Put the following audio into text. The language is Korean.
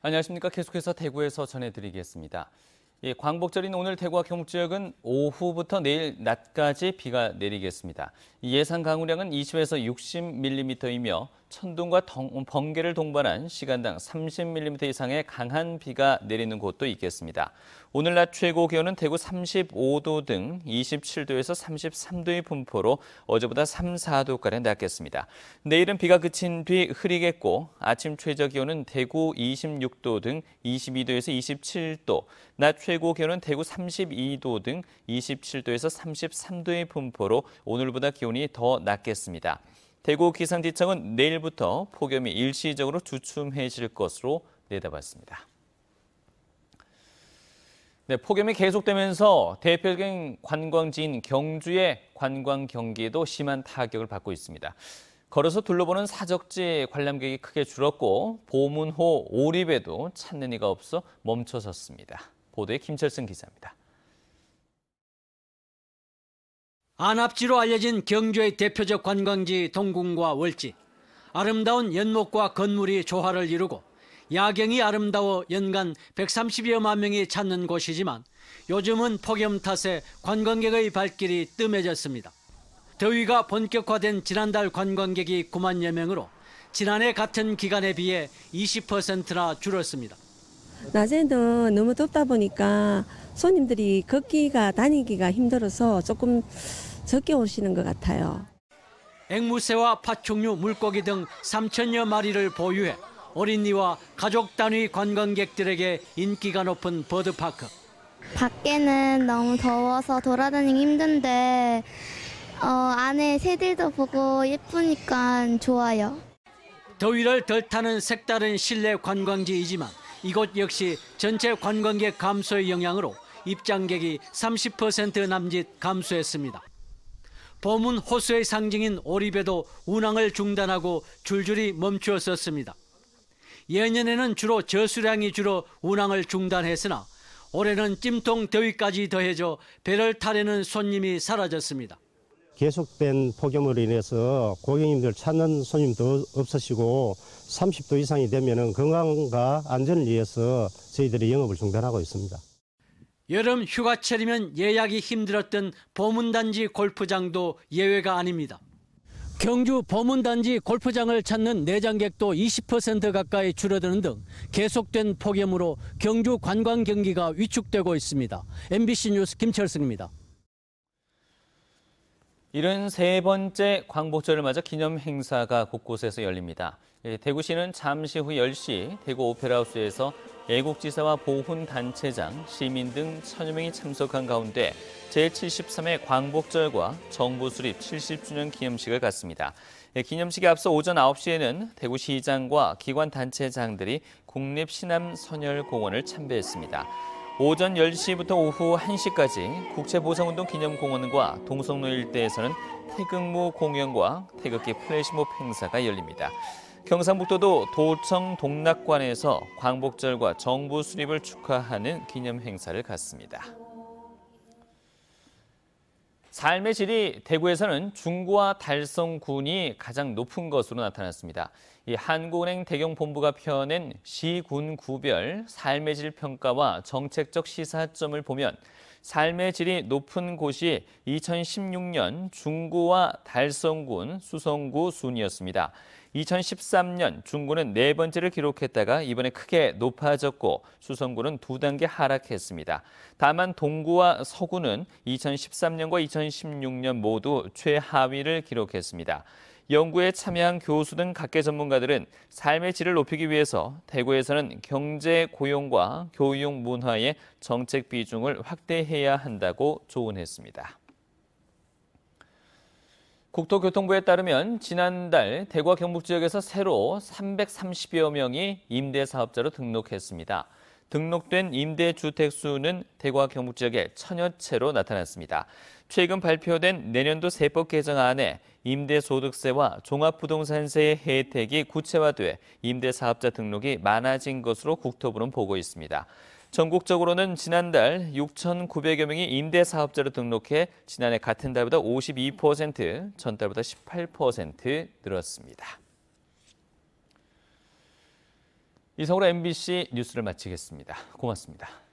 안녕하십니까. 계속해서 대구에서 전해드리겠습니다. 광복절인 오늘 대구와 경북 지역은 오후부터 내일 낮까지 비가 내리겠습니다. 예상 강우량은 20에서 60mm이며 천둥과 번개를 동반한 시간당 30mm 이상의 강한 비가 내리는 곳도 있겠습니다. 오늘 낮 최고 기온은 대구 35도 등 27도에서 33도의 분포로 어제보다 3, 4도가량 낮겠습니다. 내일은 비가 그친 뒤 흐리겠고 아침 최저 기온은 대구 26도 등 22도에서 27도, 낮 최고 기온은 대구 32도 등 27도에서 33도의 분포로 오늘보다 기온이 더 낮겠습니다. 대구 기상지청은 내일부터 폭염이 일시적으로 주춤해질 것으로 내다봤습니다. 네, 폭염이 계속되면서 대표적인 관광지인 경주의 관광 경기에도 심한 타격을 받고 있습니다. 걸어서 둘러보는 사적지 관람객이 크게 줄었고 보문호 오리배도 찾는 이가 없어 멈춰섰습니다. 보도에 김철승 기자입니다. 안압지로 알려진 경주의 대표적 관광지 동궁과 월지. 아름다운 연못과 건물이 조화를 이루고 야경이 아름다워 연간 130여만 명이 찾는 곳이지만 요즘은 폭염 탓에 관광객의 발길이 뜸해졌습니다. 더위가 본격화된 지난달 관광객이 9만여 명으로 지난해 같은 기간에 비해 20%나 줄었습니다. 낮에는 너무 덥다 보니까 손님들이 걷기가 다니기가 힘들어서 조금 적게 오시는 것 같아요. 앵무새와 파충류, 물고기 등 3천여 마리를 보유해 어린이와 가족 단위 관광객들에게 인기가 높은 버드파크. 밖에는 너무 더워서 돌아다니기 힘든데 안에 새들도 보고 예쁘니까 좋아요. 더위를 덜 타는 색다른 실내 관광지이지만 이곳 역시 전체 관광객 감소의 영향으로 입장객이 30% 남짓 감소했습니다. 보문 호수의 상징인 오리배도 운항을 중단하고 줄줄이 멈추었었습니다. 예년에는 주로 저수량이 줄어 운항을 중단했으나 올해는 찜통 더위까지 더해져 배를 타려는 손님이 사라졌습니다. 계속된 폭염으로 인해서 고객님들 찾는 손님도 없으시고 30도 이상이 되면 건강과 안전을 위해서 저희들이 영업을 중단하고 있습니다. 여름 휴가철이면 예약이 힘들었던 보문단지 골프장도 예외가 아닙니다. 경주 보문단지 골프장을 찾는 내장객도 20% 가까이 줄어드는 등 계속된 폭염으로 경주 관광 경기가 위축되고 있습니다. MBC 뉴스 김철승입니다. 73번째 광복절을 맞아 기념 행사가 곳곳에서 열립니다. 대구시는 잠시 후 10시 대구 오페라하우스에서 애국지사와 보훈단체장, 시민 등 1000여 명이 참석한 가운데 제73회 광복절과 정부 수립 70주년 기념식을 갖습니다. 기념식에 앞서 오전 9시에는 대구시장과 기관단체장들이 국립시남선열공원을 참배했습니다. 오전 10시부터 오후 1시까지 국채보상운동 기념공원과 동성로 일대에서는 태극무 공연과 태극기 플래시몹 행사가 열립니다. 경상북도도 도청 동락관에서 광복절과 정부 수립을 축하하는 기념 행사를 갖습니다. 삶의 질이 대구에서는 중구와 달성군이 가장 높은 것으로 나타났습니다. 이 한국은행 대경본부가 펴낸 시군 구별 삶의 질 평가와 정책적 시사점을 보면 삶의 질이 높은 곳이 2016년 중구와 달성군, 수성구 순이었습니다. 2013년 중구는 4번째를 기록했다가 이번에 크게 높아졌고 수성구는 2단계 하락했습니다. 다만 동구와 서구는 2013년과 2016년 모두 최하위를 기록했습니다. 연구에 참여한 교수 등 각계 전문가들은 삶의 질을 높이기 위해서 대구에서는 경제, 고용과 교육, 문화의 정책 비중을 확대해야 한다고 조언했습니다. 국토교통부에 따르면 지난달 대구와 경북 지역에서 새로 330여 명이 임대사업자로 등록했습니다. 등록된 임대주택 수는 대구와 경북 지역에 1000여 채로 나타났습니다. 최근 발표된 내년도 세법 개정안에 임대소득세와 종합부동산세의 혜택이 구체화돼 임대사업자 등록이 많아진 것으로 국토부는 보고 있습니다. 전국적으로는 지난달 6,900여 명이 임대사업자로 등록해 지난해 같은 달보다 52%, 전달보다 18% 늘었습니다. 이상으로 MBC 뉴스를 마치겠습니다. 고맙습니다.